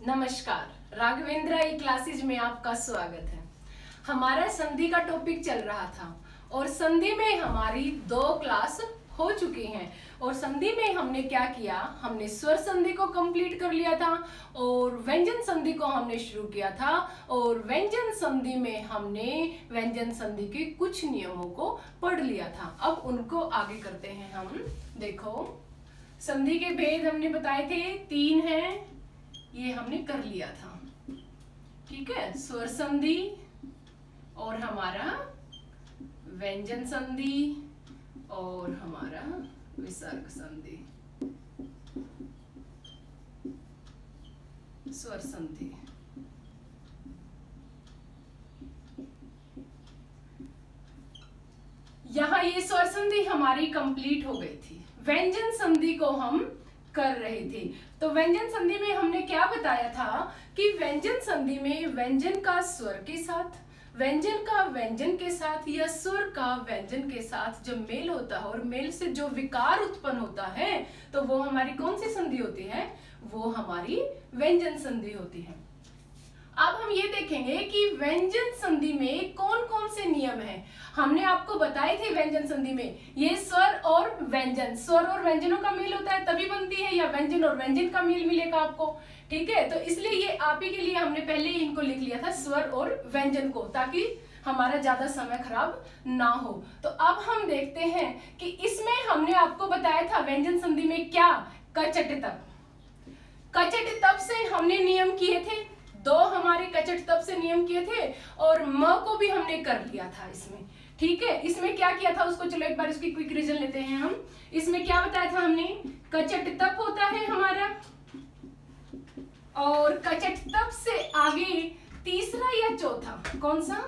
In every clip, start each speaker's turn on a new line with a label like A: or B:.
A: नमस्कार, राघवेंद्र ई क्लासेज में आपका स्वागत है। हमारा संधि का टॉपिक चल रहा था और संधि में हमारी 2 क्लास हो चुकी हैं और संधि में हमने क्या किया, हमने स्वर संधि को कंप्लीट कर लिया था और व्यंजन संधि को हमने शुरू किया था और व्यंजन संधि में हमने व्यंजन संधि के कुछ नियमों को पढ़ लिया था। अब उनको आगे करते हैं हम। देखो, संधि के भेद हमने बताए थे 3 हैं, ये हमने कर लिया था। ठीक है, स्वर संधि और हमारा व्यंजन संधि और हमारा विसर्ग संधि। स्वर संधि यहां ये स्वर संधि हमारी कंप्लीट हो गई थी। व्यंजन संधि को हम कर रहे थे। तो व्यंजन संधि में हमने क्या बताया था कि व्यंजन संधि में व्यंजन का स्वर के साथ, व्यंजन का व्यंजन के साथ या स्वर का व्यंजन के साथ जब मेल होता है और मेल से जो विकार उत्पन्न होता है तो वो हमारी कौन सी संधि होती है? वो हमारी व्यंजन संधि होती है। अब हम ये देखेंगे कि व्यंजन संधि में कौन कौन से नियम हैं। हमने आपको बताए थे व्यंजन संधि में ये स्वर और व्यंजन, स्वर और व्यंजनों का मेल होता है तभी बनती है, या व्यंजन और व्यंजन का मेल मिलेगा आपको। ठीक है, तो इसलिए ये आप ही के लिए हमने पहले ही इनको लिख लिया था, स्वर और व्यंजन को, ताकि हमारा ज्यादा समय खराब ना हो। तो अब हम देखते हैं कि इसमें हमने आपको बताया था व्यंजन संधि में क्या, कचट तप। कचट तप से हमने नियम किए थे 2, हमारे कचट तप से नियम किए थे और म को भी हमने कर लिया था इसमें। ठीक है, इसमें क्या किया था उसको चलो एक बार इसकी क्विक रिविजन लेते हैं हम। इसमें क्या बताया था हमने, कचट तप होता है हमारा और कचट तप से आगे तीसरा या चौथा, कौन सा?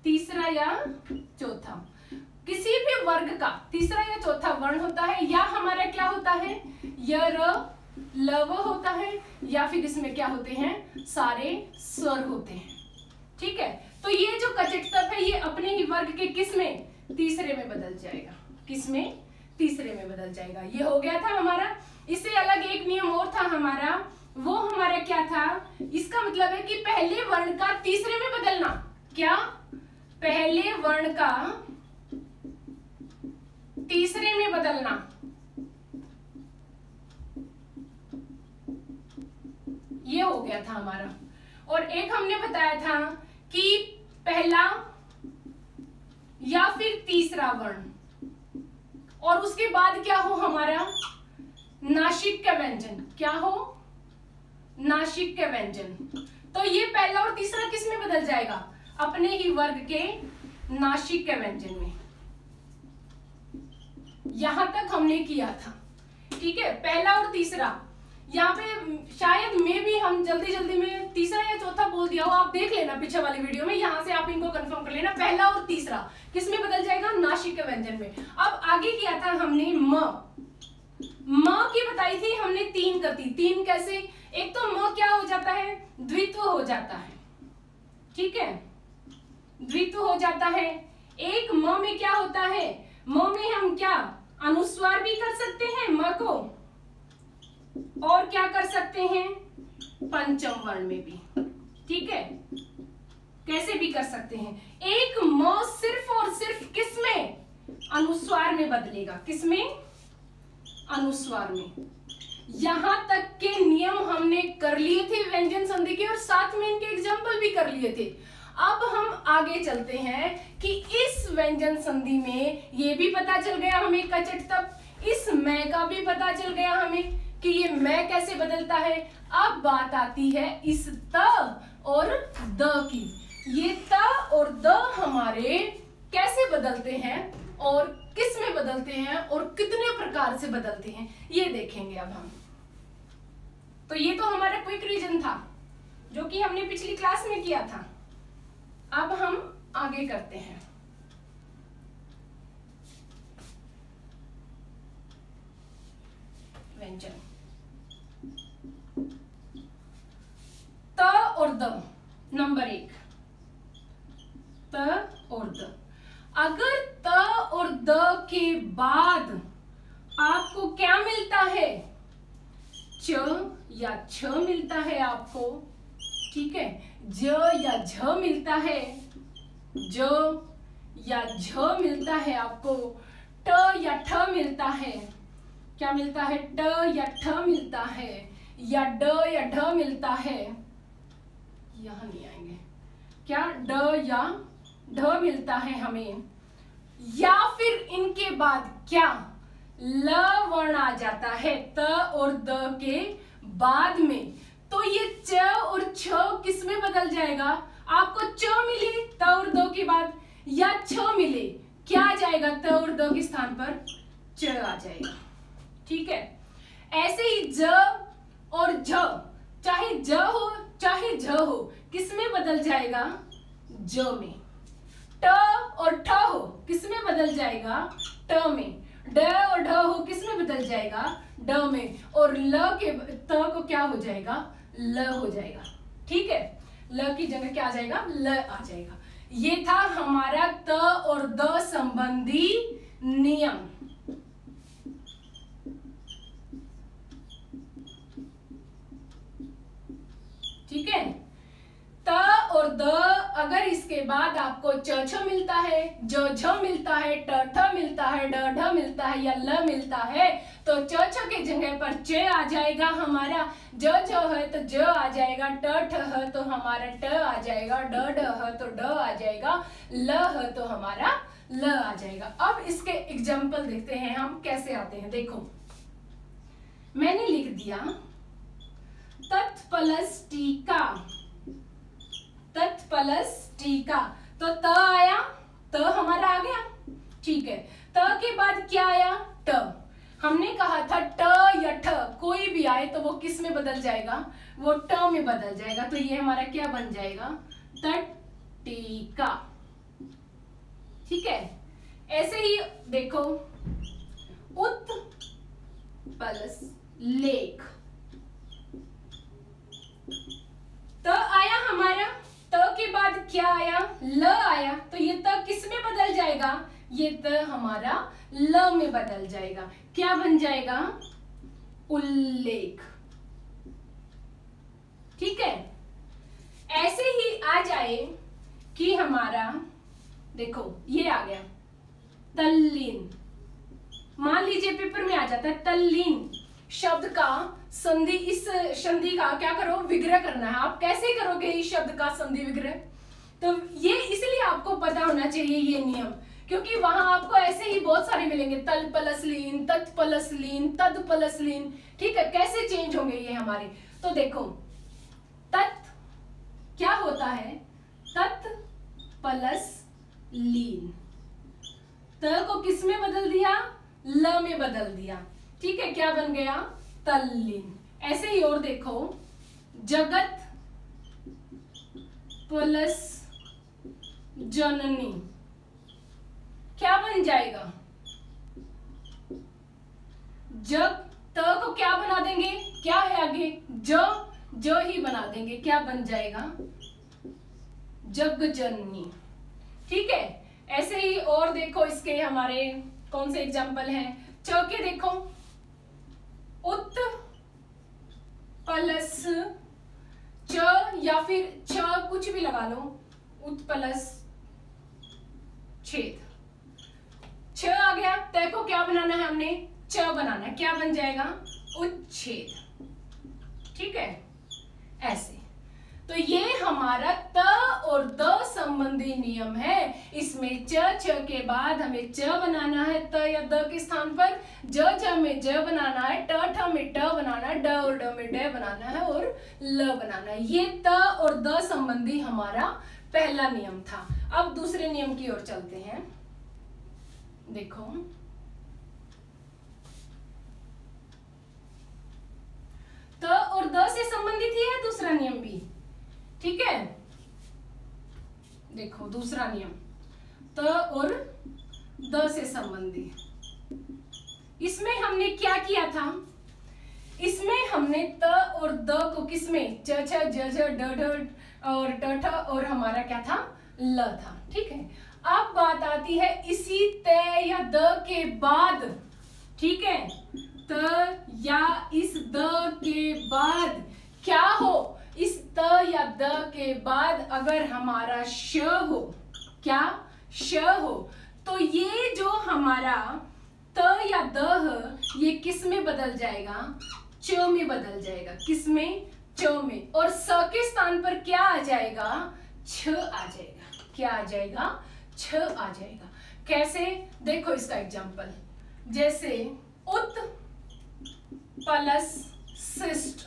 A: तीसरा या चौथा, किसी भी वर्ग का तीसरा या चौथा वर्ण होता है, या हमारा क्या होता है, य लव होता है, या फिर इसमें क्या होते हैं, सारे स्वर होते हैं। ठीक है, तो ये जो कचट तप है ये अपने ही वर्ग के किस में, तीसरे में बदल जाएगा। किस में? तीसरे में बदल जाएगा। ये हो गया था हमारा। इससे अलग एक नियम और था हमारा, वो हमारा क्या था, इसका मतलब है कि पहले वर्ण का तीसरे में बदलना। क्या? पहले वर्ण का तीसरे में बदलना। ये हो गया था हमारा। और एक हमने बताया था कि पहला या फिर तीसरा वर्ण और उसके बाद क्या हो हमारा, नासिक का व्यंजन। क्या हो? नासिक का व्यंजन। तो ये पहला और तीसरा किस में बदल जाएगा, अपने ही वर्ग के नासिक का व्यंजन में। यहां तक हमने किया था। ठीक है, पहला और तीसरा। यहाँ पे शायद में भी हम जल्दी में तीसरा या चौथा बोल दिया हो, आप देख लेना पीछे वाली वीडियो में, यहाँ से आप इनको कंफर्म कर लेना। पहला और तीसरा किस में बदल जाएगा, नासिक व्यंजन में। अब आगे किया था हमने म की बताई थी हमने 3 गति। 3 कैसे? एक तो म क्या हो जाता है, द्वित्व हो जाता है। ठीक है, द्वित्व हो जाता है। एक म में क्या होता है, म में हम क्या अनुस्वार भी कर सकते हैं म को, और क्या कर सकते हैं, पंचम वर्ण में भी। ठीक है, कैसे भी कर सकते हैं। एक म सिर्फ और सिर्फ किस में, अनुस्वार में बदलेगा। किस में? अनुस्वार में। यहां तक के नियम हमने कर लिए थे व्यंजन संधि के और साथ में इनके एग्जाम्पल भी कर लिए थे। अब हम आगे चलते हैं कि इस व्यंजन संधि में ये भी पता चल गया हमें कचट तप, इस मैं का भी पता चल गया हमें कि ये मैं कैसे बदलता है। अब बात आती है इस त और द की। ये त और द हमारे कैसे बदलते हैं और किस में बदलते हैं और कितने प्रकार से बदलते हैं, ये देखेंगे अब हम। तो ये तो हमारा क्विक रिवीजन था जो कि हमने पिछली क्लास में किया था। अब हम आगे करते हैं। व्यंजन त और द। नंबर 1, त और द। अगर त और द के बाद आपको क्या मिलता है, च या छ मिलता है आपको, ठीक है, ज या झ मिलता है, ज या झ मिलता है आपको, ट या ठ मिलता है, क्या मिलता है, ट या ठ मिलता है, या ड या ढ मिलता है, यहां नहीं आएंगे, क्या ड या ढ मिलता है हमें, या फिर इनके बाद क्या ल वर्ण आ जाता है त और द के बाद में, तो ये च और छ किस में बदल जाएगा, आपको च मिले त और द के बाद, या छ मिले क्या आ जाएगा, त और द के स्थान पर च आ जाएगा, ठीक है। ऐसे ही ज और झ, चाहे ज हो चाहे झ हो, किस में बदल जाएगा, ज में। ट और ठ हो किस में बदल जाएगा, ट में। ड और ढ हो किस में बदल जाएगा, ड में। और ल के त को क्या हो जाएगा, ल हो जाएगा, ठीक है। ल की जगह क्या आ जाएगा, ल आ जाएगा। ये था हमारा त और द संबंधी नियम। ठीक है, त और द अगर इसके बाद आपको च छ मिलता है, ज झ मिलता है, ट ठ मिलता है, ड ढ मिलता है, या ल मिलता है, तो च छ के जगह पर च आ जाएगा हमारा, ज झ है तो ज आ जाएगा, ट ठ है तो हमारा ट आ जाएगा, ड ढ है तो ड आ जाएगा, ल है तो हमारा ल आ जाएगा। अब इसके एग्जाम्पल देखते हैं हम कैसे आते हैं। देखो मैंने लिख दिया तत् प्लस टीका, तत् प्लस टीका, तो त आया, त हमारा आ गया, ठीक है। त के बाद क्या आया, ट। हमने कहा था ट या ठ कोई भी आए तो वो किस में बदल जाएगा, वो ट में बदल जाएगा, तो ये हमारा क्या बन जाएगा, तत् टीका, ठीक है। ऐसे ही देखो उत प्लस लेख, त आया हमारा, त के बाद क्या आया, ल आया, तो ये त किस में बदल जाएगा, ये त हमारा ल में बदल जाएगा, क्या बन जाएगा, उल्लेख, ठीक है। ऐसे ही आ जाए कि हमारा देखो ये आ गया तल्लीन, मान लीजिए पेपर में आ जाता है तल्लीन शब्द का संधि, इस संधि का क्या करो, विग्रह करना है। आप कैसे करोगे इस शब्द का संधि विग्रह, तो ये इसलिए आपको पता होना चाहिए ये नियम, क्योंकि वहां आपको ऐसे ही बहुत सारे मिलेंगे, तल प्लस लीन, तत् प्लस लीन, तद प्लस लीन, ठीक है। कैसे चेंज होंगे ये हमारे, तो देखो तत् क्या होता है, तत् प्लस लीन, त को किस में बदल दिया, ल में बदल दिया, ठीक है, क्या बन गया, तल्लीन। ऐसे ही और देखो जगत प्लस जननी, क्या बन जाएगा, जग, त को क्या बना देंगे, क्या है आगे, ज ही बना देंगे, क्या बन जाएगा, जग जननी, ठीक है। ऐसे ही और देखो इसके हमारे कौन से एग्जाम्पल हैं, च के देखो उत प्लस च, या फिर छ कुछ भी लगा लो, उत प्लस छेद, छ आ गया, तय को क्या बनाना है हमने, च बनाना है, क्या बन जाएगा, उच्छेद, ठीक है। ऐसे तो ये हमारा त और द संबंधी नियम है। इसमें च छ के बाद हमें च बनाना है, त या द के स्थान पर, ज छ में ज बनाना है, ट ठ में ट बनाना है, ड और ड में ड बनाना है, और ल बनाना है। ये त और द संबंधी हमारा पहला नियम था। अब दूसरे नियम की ओर चलते हैं। देखो त और द से संबंधित ही है दूसरा नियम भी, ठीक है। देखो दूसरा नियम त और द से संबंधी, इसमें हमने क्या किया था, इसमें हमने त और द को किसमें, च छ ज झ ड ढ और ट ठ और हमारा क्या था, ल था, ठीक है। अब बात आती है इसी त या द के बाद, ठीक है, त या इस द के बाद क्या हो, इस त या द के बाद अगर हमारा श हो, क्या श हो, तो ये जो हमारा त या द है ये किस में बदल जाएगा, च में बदल जाएगा। किस में, च में। और स के स्थान पर क्या आ जाएगा, छ आ जाएगा। क्या आ जाएगा, छ आ जाएगा। कैसे, देखो इसका एग्जांपल, जैसे उत प्लस शिष्ट,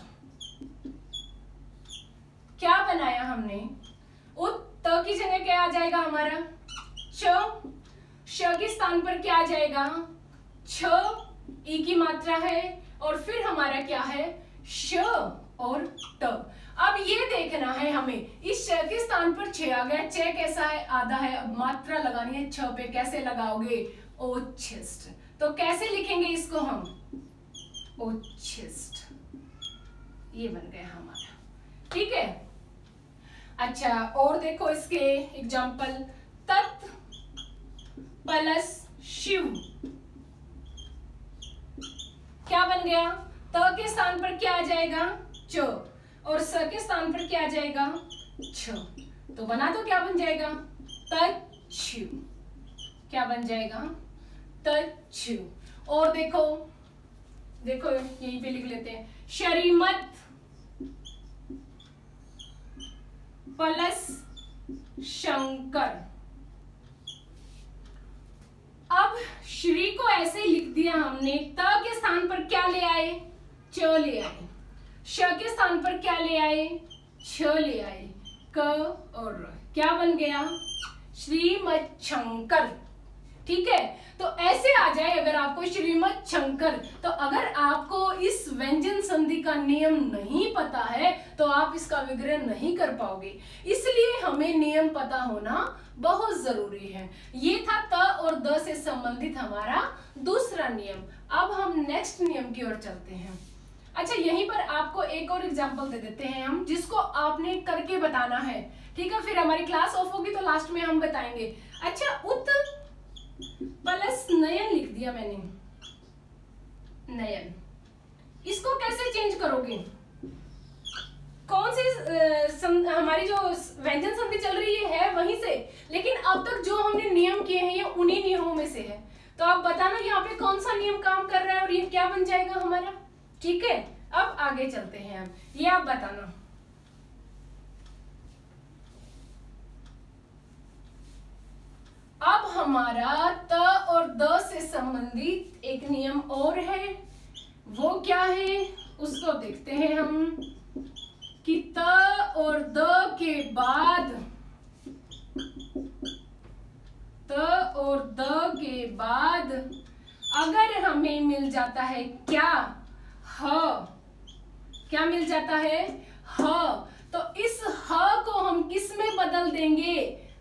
A: क्या बनाया हमने, उत त की जगह क्या आ जाएगा हमारा, च, श के स्थान पर क्या आ जाएगा, छ, ई की मात्रा है, और फिर हमारा क्या है, श और ट। अब ये देखना है हमें, इस श के स्थान पर छ आ गया, च कैसा है, आधा है, अब मात्रा लगानी है छ पे, कैसे लगाओगे, ओच्छिष्ट। तो कैसे लिखेंगे इसको हम, ओच्छिष्ट, ये बन गया हमारा, ठीक है। अच्छा, और देखो इसके एग्जांपल, तत् प्लस शिव, क्या बन गया, त के स्थान पर क्या आ जाएगा, च, और स के स्थान पर क्या आ जाएगा, छ। तो बना दो, क्या बन जाएगा, तच्छु। क्या बन जाएगा, तच्छु। और देखो, देखो यहीं पे लिख लेते हैं, श्रीमत प्लस शंकर। अब श्री को ऐसे ही लिख दिया हमने, त के स्थान पर क्या ले आए, च ले आए, श के स्थान पर क्या ले आए, छ ले आए, क और र, क्या बन गया, श्रीमत शंकर। ठीक है, तो ऐसे आ जाए अगर आपको श्रीमत शंकर। तो अगर आपको इस व्यंजन संधि का नियम नहीं पता है तो आप इसका विग्रह नहीं कर पाओगे, इसलिए हमें नियम पता होना बहुत जरूरी है। ये था त और द से संबंधित हमारा दूसरा नियम। अब हम नेक्स्ट नियम की ओर चलते हैं। अच्छा, यहीं पर आपको एक और एग्जांपल दे देते हैं हम, जिसको आपने करके बताना है, ठीक है। फिर हमारी क्लास ऑफ होगी तो लास्ट में हम बताएंगे। अच्छा, उत प्लस नयन लिख दिया मैंने, नयन, इसको कैसे चेंज करोगे, कौन सी हमारी जो व्यंजन संधि चल रही है वहीं से, लेकिन अब तक जो हमने नियम किए हैं ये उन्हीं नियमों में से है। तो आप बताना यहाँ पे कौन सा नियम काम कर रहा है और ये क्या बन जाएगा हमारा, ठीक है। अब आगे चलते हैं हम, ये आप बताना। अब हमारा त और द से संबंधित एक नियम और है, वो क्या है उसको देखते हैं हम, कि त और द के बाद, त और द के बाद अगर हमें मिल जाता है क्या, ह, क्या मिल जाता है, ह, तो इस ह को हम किस में बदल देंगे,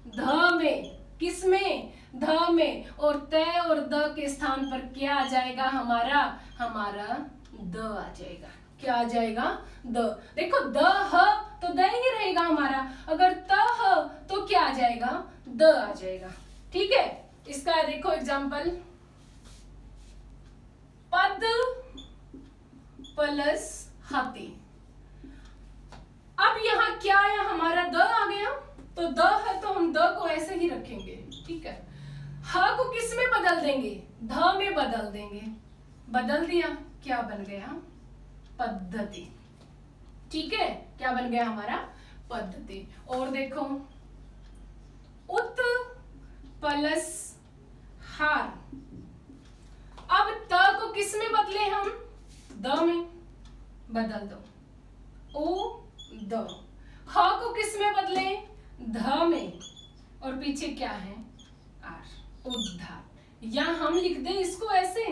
A: ध में। किस में, ध में। और त और द के स्थान पर क्या आ जाएगा हमारा, हमारा द आ जाएगा। क्या आ जाएगा, द। देखो द ह तो द ही रहेगा हमारा, अगर त ह तो क्या आ जाएगा, द आ जाएगा, ठीक है। इसका देखो एग्जांपल, पद प्लस हाथी। अब यहाँ क्या आया हमारा, द आ गया, तो द है तो हम द को ऐसे ही रखेंगे, ठीक है। ह को किस में बदल देंगे, ध में बदल देंगे, बदल दिया, क्या बन गया, पद्धति, ठीक है। क्या बन गया हमारा, पद्धति। और देखो, उत प्लस हार। अब त को किस में बदले हम, द में, बदल दो, ओ द। ह को किस में बदले, ध में, और पीछे क्या है, आर, उद्धार। या हम लिख दें इसको ऐसे,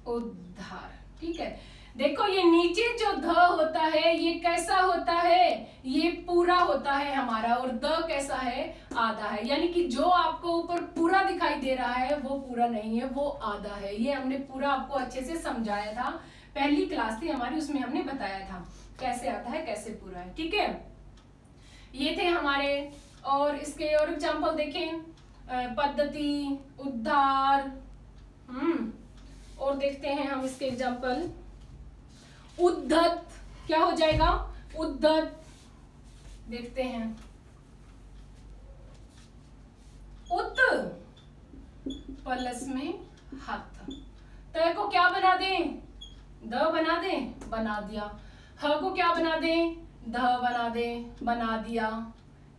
A: उद्धार, ठीक है। देखो ये नीचे जो ध होता है ये कैसा होता है, ये पूरा होता है हमारा, और द कैसा है, आधा है। यानी कि जो आपको ऊपर पूरा दिखाई दे रहा है वो पूरा नहीं है, वो आधा है। ये हमने पूरा आपको अच्छे से समझाया था, पहली क्लास थी हमारी, उसमें हमने बताया था कैसे आता है कैसे पूरा है, ठीक है। ये थे हमारे, और इसके और एग्जाम्पल देखें, पद्धति, उद्धार, और देखते हैं हम इसके एग्जाम्पल, उद्धत, क्या हो जाएगा? उद्धत। देखते हैं, उत प्लस में हत, त को क्या बना दें? द बना दें, बना दिया। ह को क्या बना दें? ध बना दें, बना दिया।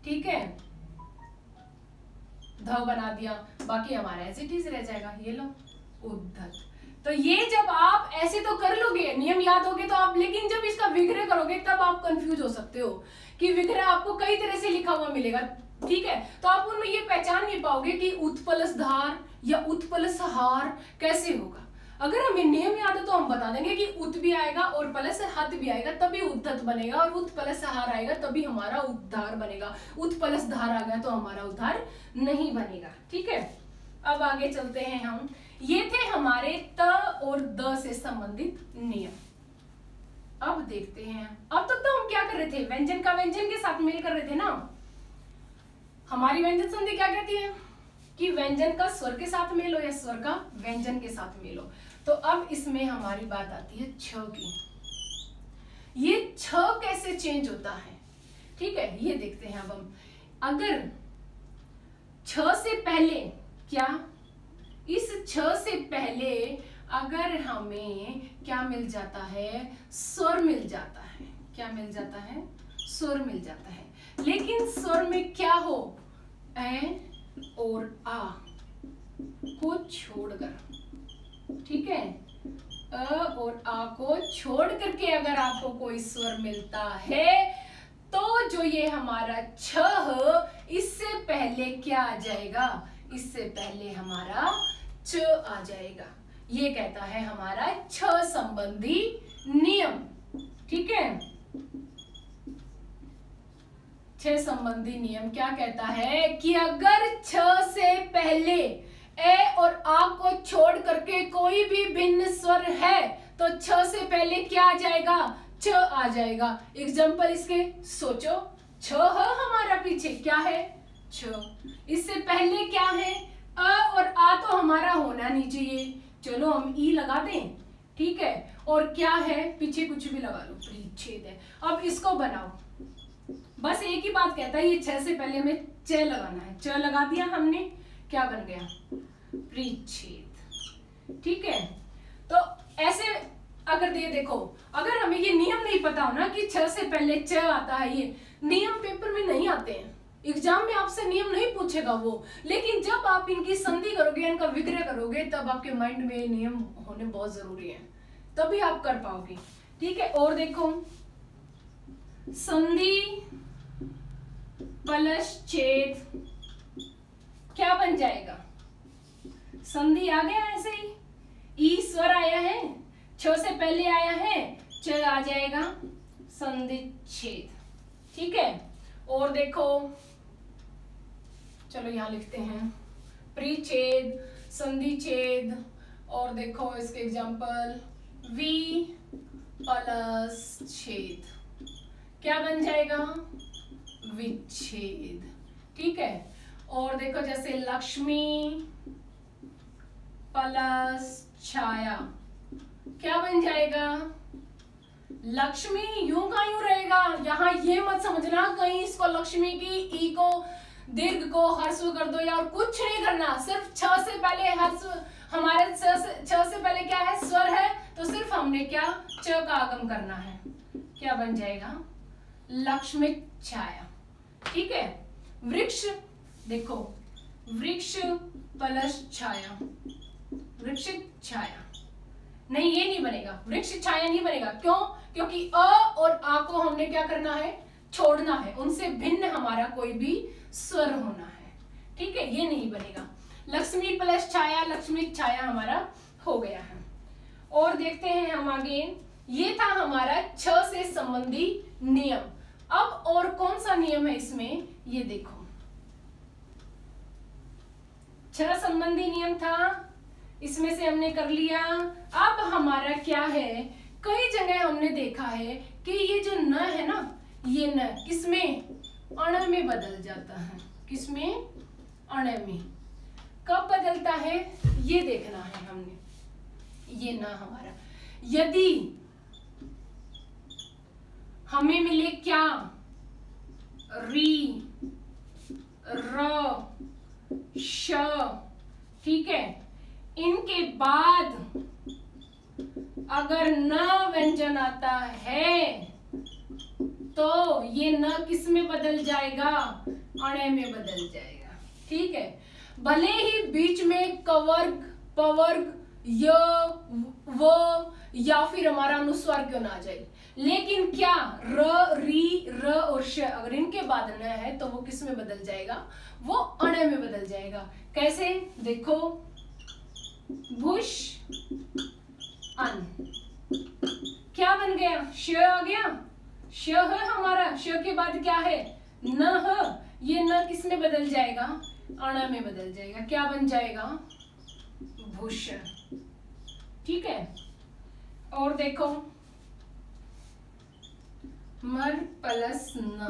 A: ठीक है, ध बना दिया, बाकी हमारा ऐसे ठीक रह जाएगा। ये लो, उद्धत। तो ये जब आप ऐसे तो कर लोगे, नियम याद होगे तो आप, लेकिन जब इसका विग्रह करोगे तब आप कंफ्यूज हो सकते हो कि विग्रह आपको कई तरह से लिखा हुआ मिलेगा। ठीक है, तो आप उनमें ये पहचान नहीं पाओगे कि उत प्लस धार या उत प्लस हार कैसे होगा। अगर हमें नियम याद है तो हम बता देंगे कि उत भी आएगा और प्लस हत भी आएगा तभी उद्धत बनेगा, और उत प्लस हार आएगा तभी हमारा उद्धार बनेगा। उत प्लस धार आ गया तो हमारा उद्धार नहीं बनेगा। ठीक है, अब आगे चलते हैं हम। ये थे हमारे त और द से संबंधित नियम। अब देखते हैं, अब तक तो हम क्या कर रहे थे? व्यंजन का व्यंजन के साथ मेल कर रहे थे ना। हमारी व्यंजन संधि क्या कहती है कि व्यंजन का स्वर के साथ मेल हो या स्वर का व्यंजन के साथ मेल हो। तो अब इसमें हमारी बात आती है छ की। ये छ कैसे चेंज होता है? ठीक है, ये देखते हैं अब हम। अगर छ से पहले क्या, इस छ से पहले अगर हमें क्या मिल जाता है? स्वर मिल जाता है। क्या मिल जाता है? स्वर मिल जाता है। लेकिन स्वर में क्या हो? ए और आ को छोड़कर, ठीक है, अ और आ को छोड़ करके अगर आपको कोई स्वर मिलता है तो जो ये हमारा छ, इससे पहले क्या आ जाएगा? इससे पहले हमारा च आ जाएगा। ये कहता है हमारा छ संबंधी नियम। ठीक है, छ संबंधी नियम क्या कहता है कि अगर छ से पहले ए और आ को छोड़ करके कोई भी भिन्न स्वर है तो छ से पहले क्या आ जाएगा? च आ जाएगा। एग्जाम्पल इसके सोचो, छ है हमारा पीछे क्या है? छ। इससे पहले क्या है? अ और आ तो हमारा होना नहीं चाहिए, चलो हम ई लगा दें। ठीक है, और क्या है? पीछे कुछ भी लगा लो, परिच्छेद है। अब इसको बनाओ, बस एक ही बात कहता है, ये छ से पहले हमें च लगाना है। च लगा दिया हमने, क्या बन गया? परिच्छेद। ठीक है, तो ऐसे अगर देखो, अगर हमें ये नियम नहीं पता हो ना कि छ से पहले च आता है, ये नियम पेपर में नहीं आते हैं, एग्जाम में आपसे नियम नहीं पूछेगा वो, लेकिन जब आप इनकी संधि करोगे, इनका विग्रह करोगे, तब आपके माइंड में नियम होने बहुत जरूरी है, तभी आप कर पाओगे। ठीक है, और देखो, संधि प्लस छेद क्या बन जाएगा? संधि आ गया ऐसे ही, ई स्वर आया है, छ से पहले आया है, च आ जाएगा, संधि छेद। ठीक है, और देखो, चलो यहां लिखते हैं परिच्छेद, संधि छेद, और देखो इसके एग्जांपल वी प्लस छेद क्या बन जाएगा? विच्छेद। ठीक है, और देखो जैसे लक्ष्मी प्लस छाया क्या बन जाएगा? लक्ष्मी। यूं का यूं रहेगा, यहाँ ये मत समझना कहीं इसको लक्ष्मी की ई को दीर्घ को हर्स्व कर दो या और कुछ नहीं करना, सिर्फ छ से पहले हर्स्व, हमारे छ से पहले क्या है? स्वर है, तो सिर्फ हमने क्या? च का आगम करना है। क्या बन जाएगा? लक्ष्मी छाया। ठीक है, वृक्ष, देखो वृक्ष प्लस छाया, वृक्ष छाया, नहीं ये नहीं बनेगा, वृक्ष छाया नहीं बनेगा। क्यों? क्योंकि अ और आ को हमने क्या करना है? छोड़ना है, उनसे भिन्न हमारा कोई भी स्वर होना है। ठीक है, ये नहीं बनेगा। लक्ष्मी प्लस छाया, लक्ष्मी छाया हमारा हो गया है। और देखते हैं हम आगे, ये था हमारा छ से संबंधी नियम। अब और कौन सा नियम है इसमें? ये देखो, छ संबंधी नियम था, इसमें से हमने कर लिया। अब हमारा क्या है? कई जगह हमने देखा है कि ये जो न है ना, ये न किसमें? अण में बदल जाता है। किसमें? अण में। कब बदलता है ये देखना है हमने। ये न हमारा, यदि हमें मिले क्या, री, र, श, ठीक है। इनके बाद अगर न व्यंजन आता है तो ये न किस में बदल जाएगा, अणे में बदल जाएगा, ठीक है। भले ही बीच में कवर्ग, पवर्ग, य, व या फिर हमारा अनुस्वार क्यों ना आ जाए, लेकिन क्या र, री, र और श अगर इनके बाद न है तो वो किस में बदल जाएगा, वो अणे में बदल जाएगा। कैसे, देखो, भुष अन, क्या बन गया, श आ गया, श है हमारा, श के बाद क्या है, न है, ये न किस में बदल जाएगा, अण में बदल जाएगा, क्या बन जाएगा, भूषण, ठीक है। और देखो, मर प्लस न,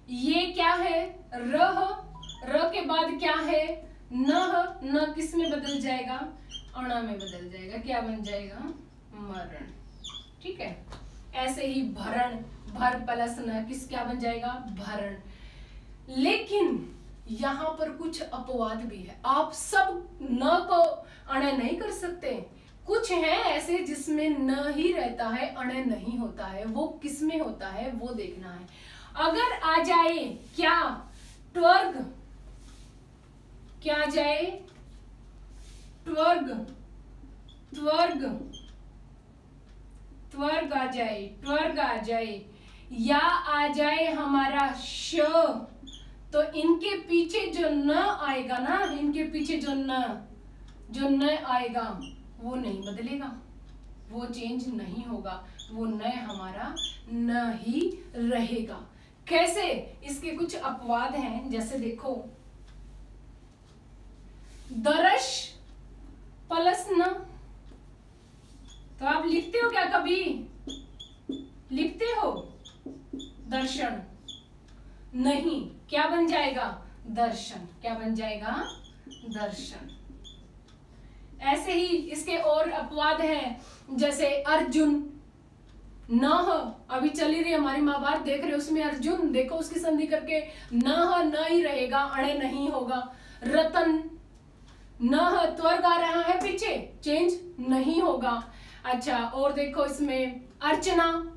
A: ये क्या है, र के बाद क्या है, न किस में बदल जाएगा, अण में बदल जाएगा, क्या बन जाएगा, मरण, ठीक है। ऐसे ही भरण, भर प्लस न किस क्या बन जाएगा, भरण। लेकिन यहाँ पर कुछ अपवाद भी है, आप सब न को अण नहीं कर सकते, कुछ है ऐसे जिसमें न ही रहता है, अण नहीं होता है, वो किस में होता है वो देखना है। अगर आ जाए क्या, ट्वर्ग, क्या आ जाए, ट्वर्ग, त्वर्ग, त्वर्ग आ जाए, ट्वर्ग आ जाए, या आ जाए हमारा श, तो इनके पीछे जो न आएगा ना, इनके पीछे जो न आएगा वो नहीं बदलेगा, वो चेंज नहीं होगा, वो न हमारा न ही रहेगा। कैसे, इसके कुछ अपवाद हैं, जैसे देखो, दर्श प्लस न, तो आप लिखते हो क्या, कभी लिखते हो, दर्शन, नहीं, क्या बन जाएगा, दर्शन, क्या बन जाएगा, दर्शन। ऐसे ही इसके और अपवाद हैं, जैसे अर्जुन, न, अभी चली रही हमारी महाभारत देख रहे हो, उसमें अर्जुन देखो, उसकी संधि करके न ही रहेगा, अणे नहीं होगा। रतन, न त्वर्ग आ रहा है पीछे, चेंज नहीं होगा। अच्छा, और देखो इसमें अर्चना,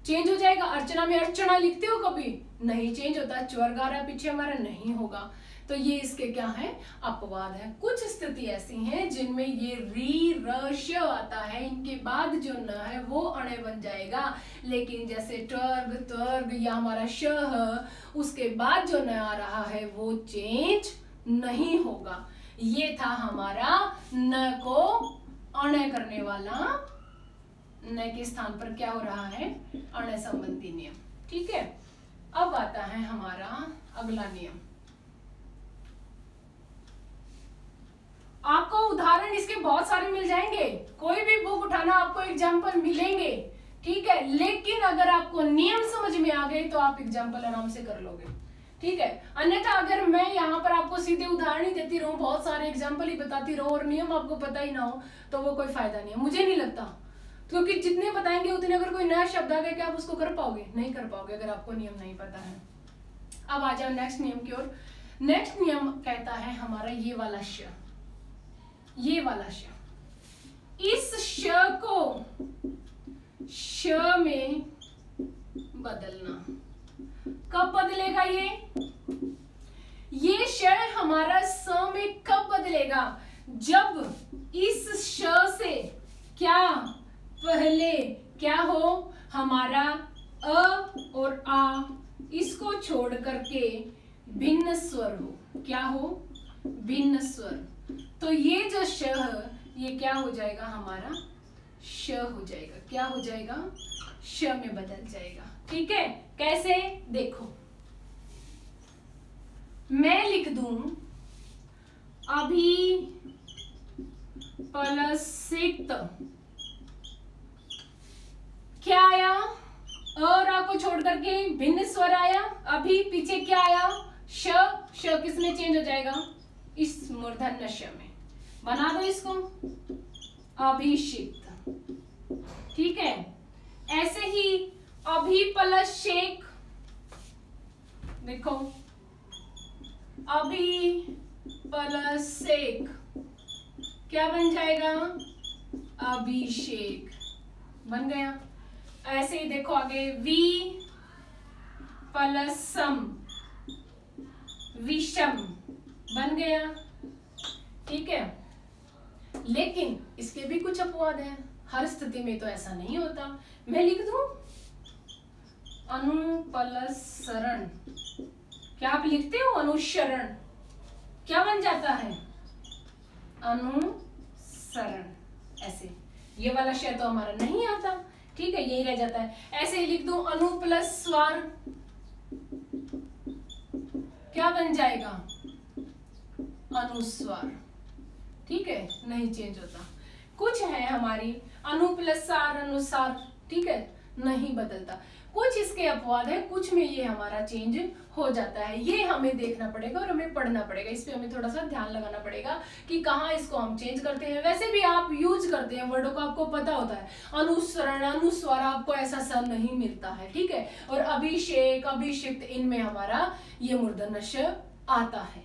A: चेंज हो जाएगा, अर्चना में अर्चना लिखते हो कभी, नहीं चेंज होता, स्वर्ग आ रहा है पीछे हमारा, नहीं होगा। तो ये इसके क्या है, अपवाद है। कुछ स्थिति ऐसी हैं जिनमें ये री, र, श आता है, इनके बाद जो न है वो अणे बन जाएगा, लेकिन जैसे ट्वर्ग, त्वर्ग या हमारा श है, उसके बाद जो न आ रहा है वो चेंज नहीं होगा। ये था हमारा न को अणे करने वाला, न के स्थान पर क्या हो रहा है, अणे संबंधी नियम, ठीक है। अब आता है हमारा अगला नियम। आपको उदाहरण इसके बहुत सारे मिल जाएंगे, कोई भी बुक उठाना आपको एग्जाम्पल मिलेंगे, ठीक है। लेकिन अगर आपको नियम समझ में आ गए तो आप एग्जाम्पल आराम से कर लोगे, ठीक है। अन्यथा अगर मैं यहाँ पर आपको सीधे उदाहरण ही देती रहूं, बहुत सारे एग्जाम्पल ही बताती रहूं और नियम आपको पता ही ना हो, तो वो कोई फायदा नहीं है, मुझे नहीं लगता। क्योंकि जितने बताएंगे उतने, अगर कोई नया शब्द आ गया क्या आप उसको कर पाओगे, नहीं कर पाओगे अगर आपको नियम नहीं पता है। अब आ जाओ नेक्स्ट नियम की ओर। नेक्स्ट नियम कहता है हमारा ये वाला श, ये वाला श, इस श को श में बदलना। कब बदलेगा ये श हमारा स में कब बदलेगा, जब इस श से क्या पहले क्या हो, हमारा अ और आ, इसको छोड़ करके भिन्न स्वर हो। क्या हो, भिन्न स्वर। तो ये जो श है ये क्या हो जाएगा, हमारा श हो जाएगा। क्या हो जाएगा, श में बदल जाएगा, ठीक है। कैसे, देखो मैं लिख दूं अभिप्लसित, क्या आया, और आ को छोड़ करके भिन्न स्वर आया, अभी पीछे क्या आया, श, श किस में चेंज हो जाएगा, इस मूर्धन्य श में। बना दो इसको अभिषिक्त, ठीक है। ऐसे ही अभी प्लस शेख, देखो अभी प्लस शेख क्या बन जाएगा, अभिषेक बन गया। ऐसे ही देखो आगे, वी प्लस सम, विषम बन गया। ठीक है, लेकिन इसके भी कुछ अपवाद हैं, हर स्थिति में तो ऐसा नहीं होता। मैं लिख दूं अनु प्लस शरण, क्या आप लिखते हो अनुसरण, क्या बन जाता है, अनुसरण। ऐसे ये वाला शय तो हमारा नहीं आता, ठीक है, यही रह जाता है। ऐसे ही लिख दूं अनु प्लस स्वर, क्या बन जाएगा, अनुस्वर। ठीक है, नहीं चेंज होता। कुछ है हमारी अनु प्लस सार, अनुसार, ठीक है, नहीं बदलता। कुछ इसके अपवाद है, कुछ में ये हमारा चेंज हो जाता है। ये हमें देखना पड़ेगा और हमें पढ़ना पड़ेगा, इस पे हमें थोड़ा सा ध्यान लगाना पड़ेगा कि कहाँ इसको हम चेंज करते हैं। वैसे भी आप यूज करते हैं वर्डों को, आपको पता होता है अनुसरण, अनुस्वर, आपको ऐसा स नहीं मिलता है, ठीक है। और अभिषेक, अभिषिक्त, इनमें हमारा ये मूर्धन्य श आता है।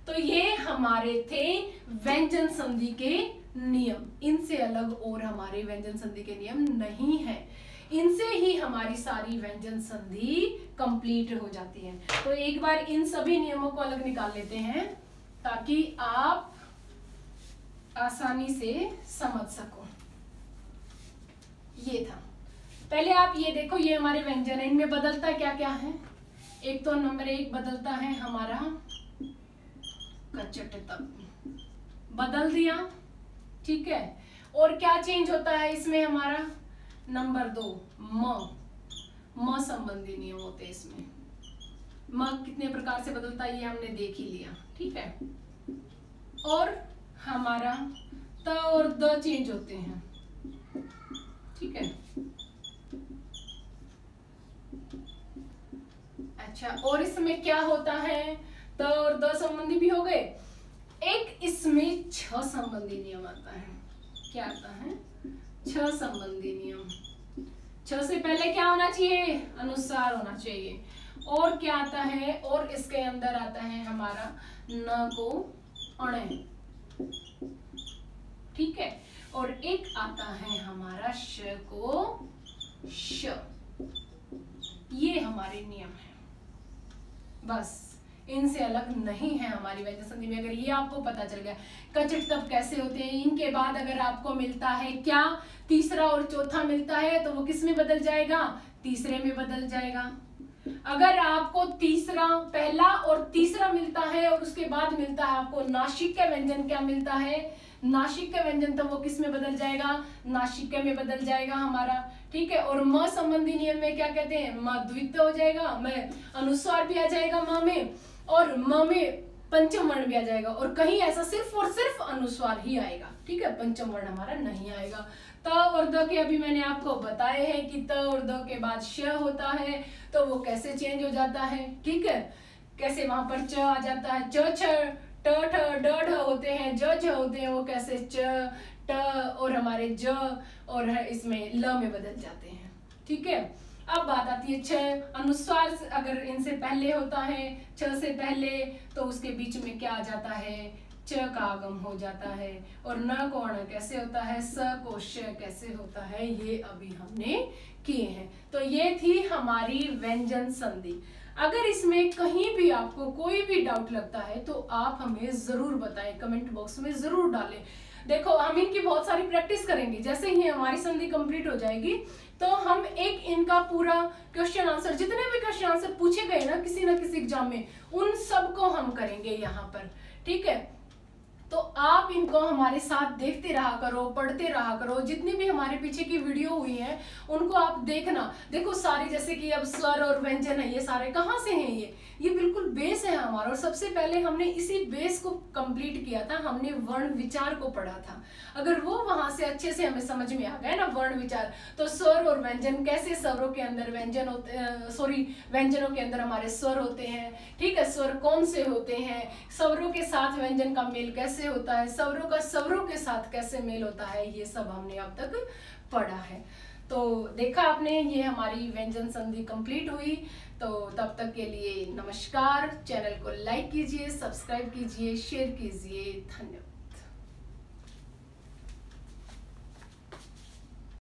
A: तो ये हमारे थे व्यंजन संधि के नियम। इनसे अलग और हमारे व्यंजन संधि के नियम नहीं है। इनसे ही हमारी सारी व्यंजन संधि कंप्लीट हो जाती है। तो एक बार इन सभी नियमों को अलग निकाल लेते हैं ताकि आप आसानी से समझ सको। ये था, पहले आप ये देखो, ये हमारे व्यंजन है, इनमें बदलता क्या क्या है। एक तो नंबर 1 बदलता है हमारा कचट तक, बदल दिया, ठीक है। और क्या चेंज होता है इसमें हमारा, नंबर 2 म संबंधी नियम होते हैं इसमें। म कितने प्रकार से बदलता है ये हमने देख ही लिया, ठीक है। और हमारा त और द चेंज होते हैं, ठीक है। अच्छा, और इसमें क्या होता है, त और द संबंधी भी हो गए। एक इसमें छ संबंधी नियम आता है। क्या आता है, छ संबंधी नियम। छ से पहले क्या होना चाहिए, अनुसार होना चाहिए। और क्या आता है, और इसके अंदर आता है हमारा न को अणे, ठीक है। और एक आता है हमारा श को श। ये हमारे नियम है, बस इनसे अलग नहीं है हमारी व्यंजन संधि में। अगर ये आपको पता चल गया, कचट तब कैसे होते हैं, इनके बाद अगर आपको मिलता है क्या, तीसरा और चौथा मिलता है, तो वो किस में बदल जाएगा, तीसरे में बदल जाएगा। अगर आपको तीसरा, पहला और तीसरा मिलता है और उसके बाद मिलता है आपको नासिक का व्यंजन, क्या मिलता है, नासिक का व्यंजन, तो वो किस में बदल जाएगा, नासिक में बदल जाएगा हमारा, ठीक है। और म संबंधी नियम में क्या कहते हैं, म द्वित्व हो जाएगा, में अनुस्वार भी आ जाएगा म में, और म में पंचम वर्ण भी आ जाएगा। और कहीं ऐसा सिर्फ और सिर्फ अनुस्वार ही आएगा, ठीक है, पंचम वर्ण हमारा नहीं आएगा। त और द के अभी मैंने आपको बताए हैं कि त और द के बाद श होता है, तो वो कैसे चेंज हो जाता है, ठीक है, कैसे वहां पर च आ जाता है, च छ ट ठ ड ढ होते हैं, ज झ होते हैं, वो कैसे च ट और हमारे ज और इसमें ल में बदल जाते हैं, ठीक है। अब बात आती है छ, अनुस्वार अगर इनसे पहले होता है, छ से पहले, तो उसके बीच में क्या आ जाता है, च का आगम हो जाता है। और न को अण कैसे होता है, स को श कैसे होता है, ये अभी हमने किए हैं। तो ये थी हमारी व्यंजन संधि। अगर इसमें कहीं भी आपको कोई भी डाउट लगता है तो आप हमें जरूर बताएं, कमेंट बॉक्स में जरूर डालें। देखो, हम इनकी बहुत सारी प्रैक्टिस करेंगे। जैसे ही हमारी संधि कंप्लीट हो जाएगी तो हम एक इनका पूरा क्वेश्चन आंसर, जितने भी क्वेश्चन आंसर पूछे गए ना किसी एग्जाम में, उन सब को हम करेंगे यहाँ पर, ठीक है। तो आप इनको हमारे साथ देखते रहा करो, पढ़ते रहा करो। जितनी भी हमारे पीछे की वीडियो हुई है उनको आप देखना। देखो सारे, जैसे कि अब स्वर और व्यंजन है, ये सारे कहाँ से हैं, ये बिल्कुल बेस है हमारा। और सबसे पहले हमने इसी बेस को कंप्लीट किया था, हमने वर्ण विचार को पढ़ा था। अगर वो वहां से अच्छे से हमें समझ में आ गया ना वर्ण विचार, तो स्वर और व्यंजन कैसे, स्वरों के अंदर व्यंजन होते, व्यंजनों के अंदर हमारे स्वर होते हैं, ठीक है, स्वर कौन से होते हैं, स्वरों के साथ व्यंजन का मेल कैसे होता है, स्वरों का स्वरों के साथ कैसे मेल होता है, ये सब हमने अब तक पढ़ा है। तो देखा आपने, ये हमारी व्यंजन संधि कंप्लीट हुई। तो तब तक के लिए नमस्कार। चैनल को लाइक कीजिए, सब्सक्राइब कीजिए, शेयर कीजिए। धन्यवाद।